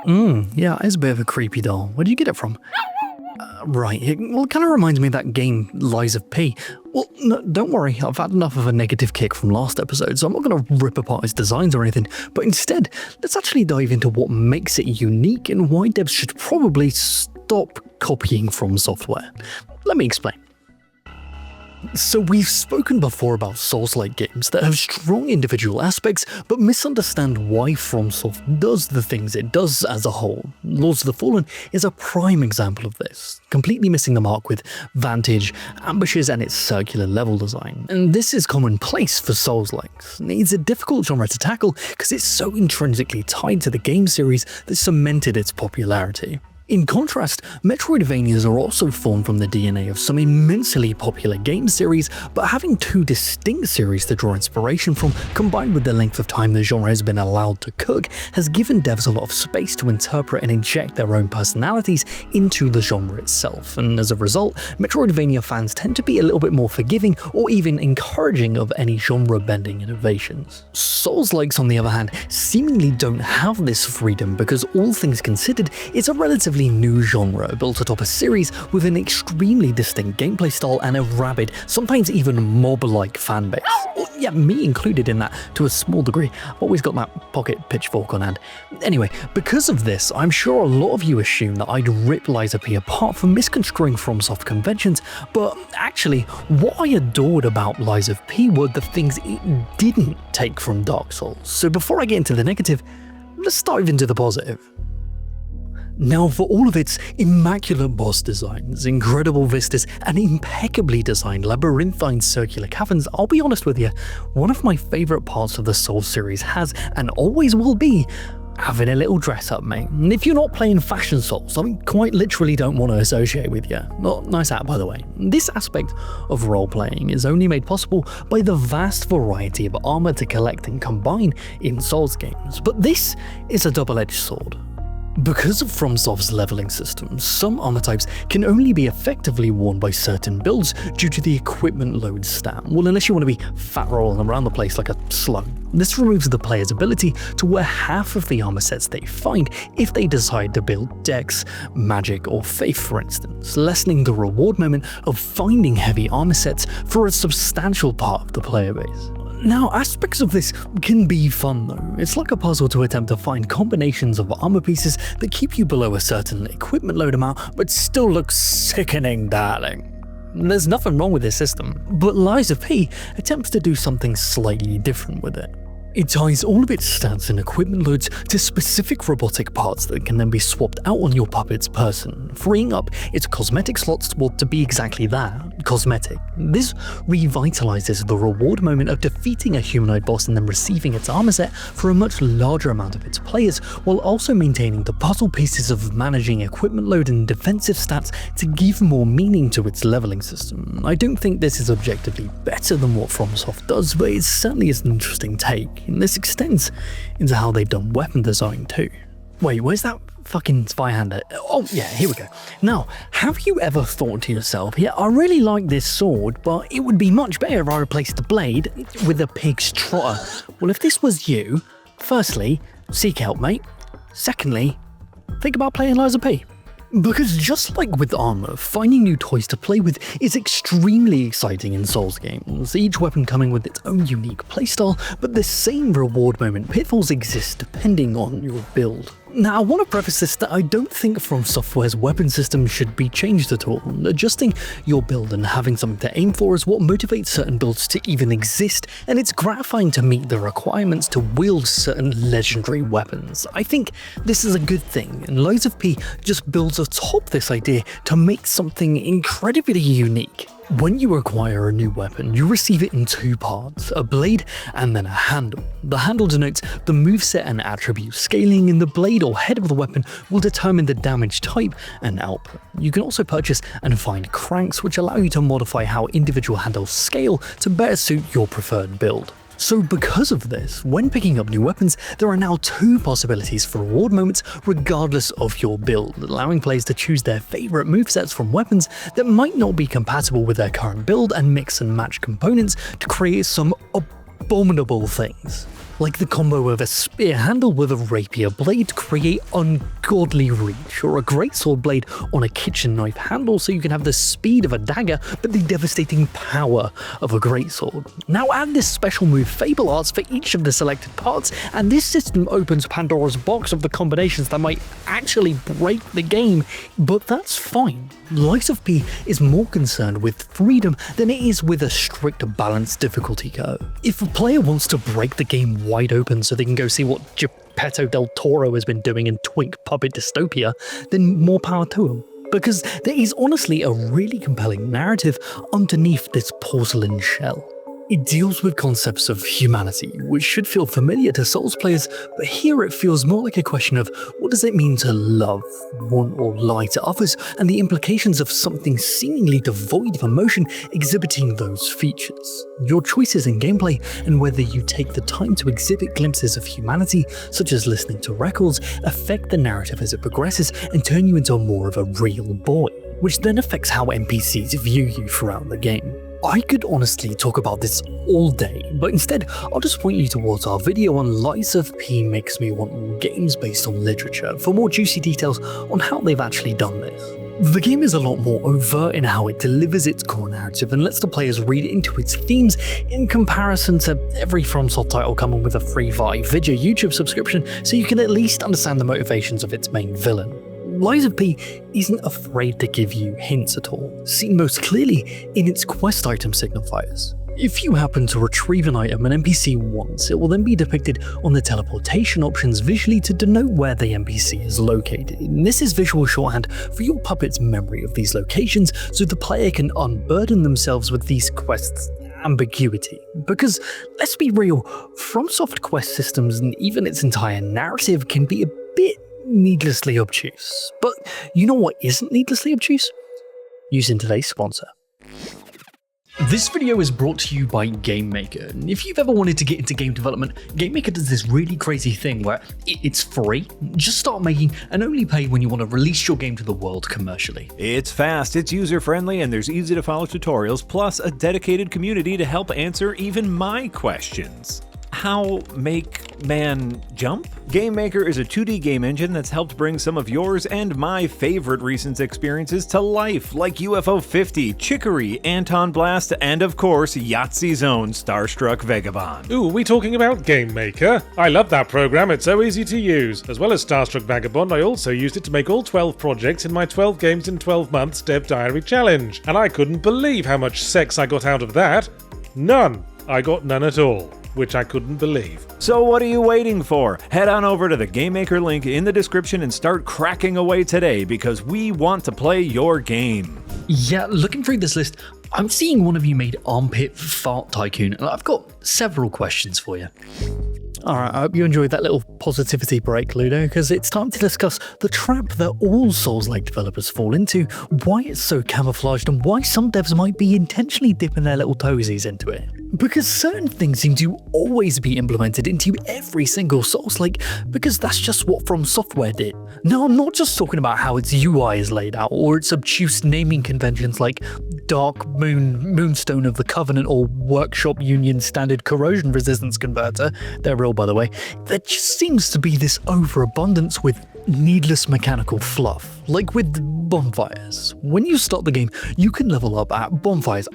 Yeah, it's a bit of a creepy doll. Where do you get it from? Right, it kind of reminds me of that game, Lies of P. Well, no, don't worry, I've had enough of a negative kick from last episode, so I'm not going to rip apart its designs or anything, but instead, let's actually dive into what makes it unique and why devs should probably stop copying from software. Let me explain. So we've spoken before about Souls-like games that have strong individual aspects but misunderstand why FromSoft does the things it does as a whole. Lords of the Fallen is a prime example of this, completely missing the mark with Vantage, ambushes and its circular level design. And this is commonplace for Souls-likes. It's a difficult genre to tackle because it's so intrinsically tied to the game series that cemented its popularity. In contrast, Metroidvanias are also formed from the DNA of some immensely popular game series, but having two distinct series to draw inspiration from, combined with the length of time the genre has been allowed to cook, has given devs a lot of space to interpret and inject their own personalities into the genre itself, and as a result, Metroidvania fans tend to be a little bit more forgiving or even encouraging of any genre-bending innovations. Souls-likes, on the other hand, seemingly don't have this freedom because, all things considered, it's a relatively new genre built atop a series with an extremely distinct gameplay style and a rabid, sometimes even mob-like fanbase. Well, yeah, me included in that to a small degree. I've always got that pocket pitchfork on hand. Anyway, because of this, I'm sure a lot of you assume that I'd rip Lies of P apart for misconstruing FromSoft conventions, but actually, what I adored about Lies of P were the things it didn't take from Dark Souls. So before I get into the negative, let's dive into the positive. Now, for all of its immaculate boss designs, incredible vistas, and impeccably designed labyrinthine circular caverns, I'll be honest with you, one of my favourite parts of the Souls series has, and always will be, having a little dress up, mate. And if you're not playing Fashion Souls, I quite literally don't want to associate with you. Not nice hat, by the way. This aspect of role-playing is only made possible by the vast variety of armour to collect and combine in Souls games, but this is a double-edged sword. Because of FromSoft's leveling system, some armor types can only be effectively worn by certain builds due to the equipment load stat. Well, unless you want to be fat rolling around the place like a slug. This removes the player's ability to wear half of the armor sets they find if they decide to build Dex, Magic, or Faith, for instance, lessening the reward moment of finding heavy armor sets for a substantial part of the player base. Now, aspects of this can be fun though. It's like a puzzle to attempt to find combinations of armor pieces that keep you below a certain equipment load amount but still look sickening, darling. There's nothing wrong with this system, but Lies of P attempts to do something slightly different with it. It ties all of its stats and equipment loads to specific robotic parts that can then be swapped out on your puppet's person, freeing up its cosmetic slots to be exactly that, cosmetic. This revitalizes the reward moment of defeating a humanoid boss and then receiving its armor set for a much larger amount of its players, while also maintaining the puzzle pieces of managing equipment load and defensive stats to give more meaning to its leveling system. I don't think this is objectively better than what FromSoft does, but it certainly is an interesting take. And this extends into how they've done weapon design too. Wait, where's that fucking Zweihander? Oh yeah, here we go. Now, have you ever thought to yourself, yeah, I really like this sword, but it would be much better if I replaced the blade with a pig's trotter? Well, if this was you, firstly, seek help, mate. Secondly, think about playing Lies of P. Because just like with armor, finding new toys to play with is extremely exciting in Souls games, each weapon coming with its own unique playstyle, but the same reward moment pitfalls exist depending on your build. Now, I want to preface this that I don't think FromSoftware's weapon system should be changed at all. Adjusting your build and having something to aim for is what motivates certain builds to even exist, and it's gratifying to meet the requirements to wield certain legendary weapons. I think this is a good thing, and Lies of P just builds atop this idea to make something incredibly unique. When you acquire a new weapon, you receive it in two parts, a blade and then a handle. The handle denotes the moveset and attribute scaling, and the blade or head of the weapon will determine the damage type and output. You can also purchase and find cranks, which allow you to modify how individual handles scale to better suit your preferred build. So because of this, when picking up new weapons, there are now two possibilities for reward moments regardless of your build, allowing players to choose their favourite movesets from weapons that might not be compatible with their current build and mix and match components to create some abominable things. like the combo of a spear handle with a rapier blade to create ungodly reach, or a greatsword blade on a kitchen knife handle so you can have the speed of a dagger but the devastating power of a greatsword. Now add this special move Fable Arts for each of the selected parts, and this system opens Pandora's box of the combinations that might actually break the game, but that's fine. Lies of P is more concerned with freedom than it is with a strict balanced difficulty curve. If a player wants to break the game wide open so they can go see what Geppetto del Toro has been doing in Twink Puppet Dystopia, then more power to them. Because there is honestly a really compelling narrative underneath this porcelain shell. It deals with concepts of humanity, which should feel familiar to Souls players, but here it feels more like a question of what does it mean to love, want or lie to others, and the implications of something seemingly devoid of emotion exhibiting those features. Your choices in gameplay, and whether you take the time to exhibit glimpses of humanity, such as listening to records, affect the narrative as it progresses and turn you into more of a real boy, which then affects how NPCs view you throughout the game. I could honestly talk about this all day, but instead I'll just point you towards our video on Lies of P Makes Me Want More Games based on literature for more juicy details on how they've actually done this. The game is a lot more overt in how it delivers its core narrative and lets the players read into its themes in comparison to every FromSoft title coming with a free Vive video YouTube subscription, so you can at least understand the motivations of its main villain. Lies of P isn't afraid to give you hints at all, seen most clearly in its quest item signifiers. If you happen to retrieve an item an NPC wants, it will then be depicted on the teleportation options visually to denote where the NPC is located. And this is visual shorthand for your puppet's memory of these locations, so the player can unburden themselves with these quests' ambiguity. Because, let's be real, FromSoft quest systems and even its entire narrative can be a bit needlessly obtuse. But you know what isn't needlessly obtuse? Using today's sponsor. This video is brought to you by GameMaker, and if you've ever wanted to get into game development, GameMaker does this really crazy thing where it's free, just start making and only pay when you want to release your game to the world commercially. It's fast, it's user-friendly, and there's easy to follow tutorials, plus a dedicated community to help answer even my questions. How make man jump? GameMaker is a 2D game engine that's helped bring some of yours and my favorite recent experiences to life, like UFO 50, Chicory, Anton Blast, and of course, Yahtzee's own Starstruck Vagabond. Ooh, we talking about GameMaker? I love that program, it's so easy to use. As well as Starstruck Vagabond, I also used it to make all 12 projects in my 12 games in 12 months Dev Diary challenge. And I couldn't believe how much sex I got out of that. None. I got none at all. Which I couldn't believe. So what are you waiting for? Head on over to the GameMaker link in the description and start cracking away today, because we want to play your game. Yeah, looking through this list, I'm seeing one of you made Armpit Fart Tycoon, and I've got several questions for you. Alright, I hope you enjoyed that little positivity break, Ludo, because it's time to discuss the trap that all Souls-like developers fall into, why it's so camouflaged, and why some devs might be intentionally dipping their little toesies into it. Because certain things seem to always be implemented into every single Souls-like, because that's just what From Software did. Now, I'm not just talking about how its UI is laid out, or its obtuse naming conventions like Dark Moon, Moonstone of the Covenant, or Workshop Union Standard Corrosion Resistance Converter. They're real, by the way. There just seems to be this overabundance with needless mechanical fluff, like with bonfires. When you start the game, you can level up at bonfires,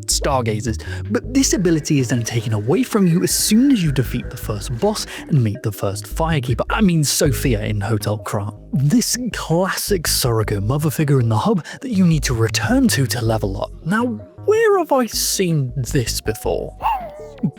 stargazers, but this ability is then taken away from you as soon as you defeat the first boss and meet the first firekeeper, Sophia in Hotel Krat. This classic surrogate mother figure in the hub that you need to return to level up. Now, where have I seen this before?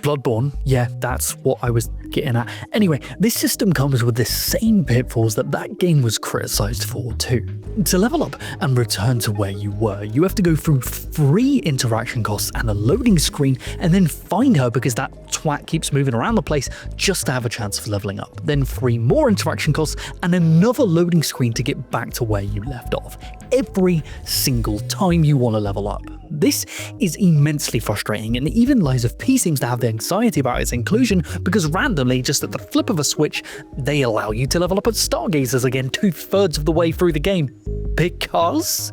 Bloodborne, yeah, that's what I was getting at. Anyway, this system comes with the same pitfalls that game was criticized for too. To level up and return to where you were, you have to go through 3 interaction costs and a loading screen, and then find her because that twat keeps moving around the place just to have a chance of leveling up. Then 3 more interaction costs and another loading screen to get back to where you left off, every single time you want to level up. This is immensely frustrating, and even Lies of P seems to have the anxiety about its inclusion because randomly, just at the flip of a switch, they allow you to level up at Stargazers again 2/3 of the way through the game. Because?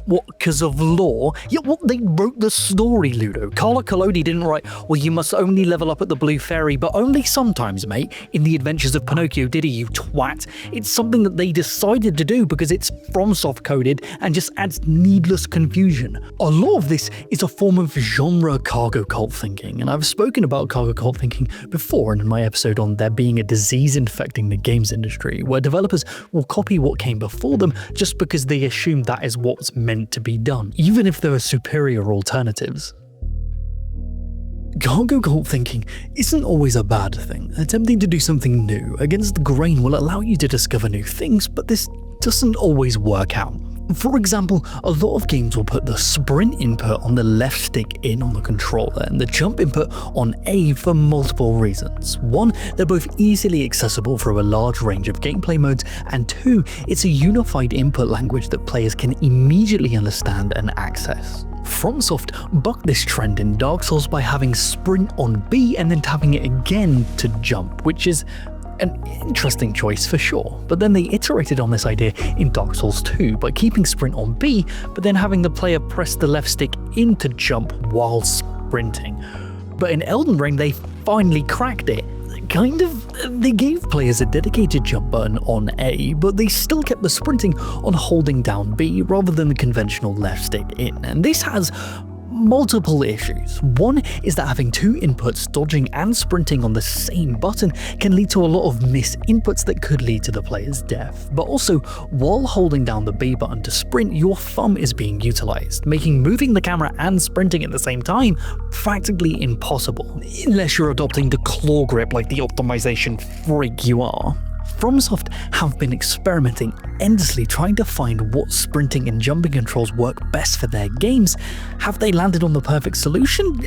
What, because of lore? Yeah, well, they wrote the story, Ludo. Carla Collodi didn't write, well, you must only level up at the Blue Fairy, but only sometimes, mate, in The Adventures of Pinocchio, did he, you twat? It's something that they decided to do because it's Fromsoft coded and just adds needless confusion. A lot of this is a form of genre cargo cult thinking, and I've spoken about cargo cult thinking before in my episode on there being a disease infecting the games industry, where developers will copy what came before them just because they assume that is what's meant to be done, even if there are superior alternatives. Cargo cult thinking isn't always a bad thing. Attempting to do something new against the grain will allow you to discover new things, but this doesn't always work out. For example, a lot of games will put the sprint input on the left stick in on the controller and the jump input on A for multiple reasons. One, they're both easily accessible through a large range of gameplay modes, and two, it's a unified input language that players can immediately understand and access. Fromsoft bucked this trend in Dark Souls by having sprint on B and then tapping it again to jump, which is an interesting choice for sure, but then they iterated on this idea in Dark Souls 2 by keeping sprint on B, but then having the player press the left stick in to jump while sprinting. But in Elden Ring, they finally cracked it. They gave players a dedicated jump button on A, but they still kept the sprinting on holding down B rather than the conventional left stick in, and this has multiple issues. One is that having two inputs, dodging and sprinting on the same button, can lead to a lot of missed inputs that could lead to the player's death. But also, while holding down the B button to sprint, your thumb is being utilized, making moving the camera and sprinting at the same time practically impossible, unless you're adopting the claw grip like the optimization freak you are. Fromsoft have been experimenting endlessly trying to find what sprinting and jumping controls work best for their games. Have they landed on the perfect solution?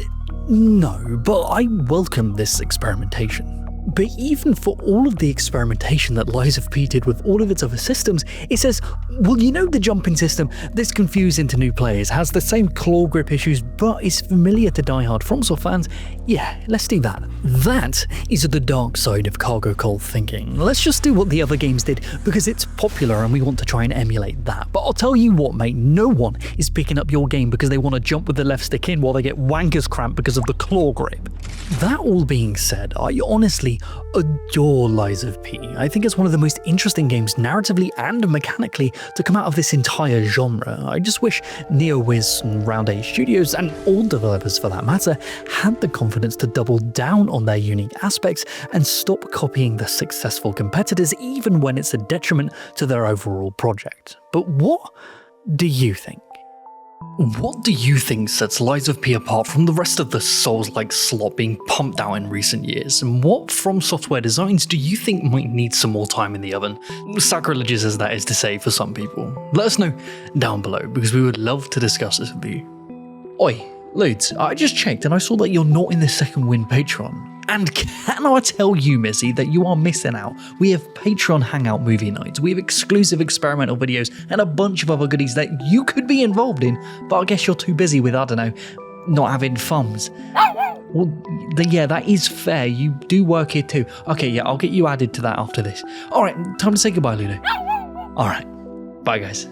No, but I welcome this experimentation. But even for all of the experimentation that Lies of P did with all of its other systems, it says, well, you know, the jumping system that's confusing to new players, has the same claw grip issues, but is familiar to diehard FromSoft fans. Yeah, let's do that. That is the dark side of cargo cult thinking. Let's just do what the other games did because it's popular and we want to try and emulate that. But I'll tell you what, mate, no one is picking up your game because they want to jump with the left stick in while they get wanker's cramp because of the claw grip. That all being said, I honestly adore Lies of P. I think it's one of the most interesting games narratively and mechanically to come out of this entire genre. I just wish NeoWiz and Round 8 Studios, and all developers for that matter, had the confidence to double down on their unique aspects and stop copying the successful competitors even when it's a detriment to their overall project. But what do you think? What do you think sets Lies of P apart from the rest of the Souls-like slop being pumped out in recent years? And what From Software designs do you think might need some more time in the oven? Sacrilegious as that is to say for some people. Let us know down below because we would love to discuss this with you. Oi, Ludes, I just checked and I saw that you're not in the Second Wind Patreon. And can I tell you, Missy, that you are missing out. We have Patreon Hangout movie nights, we have exclusive experimental videos, and a bunch of other goodies that you could be involved in, but I guess you're too busy with, I don't know, not having thumbs. Well, yeah, that is fair. You do work here too. Okay, yeah, I'll get you added to that after this. Alright, time to say goodbye, Ludo. Alright, bye guys.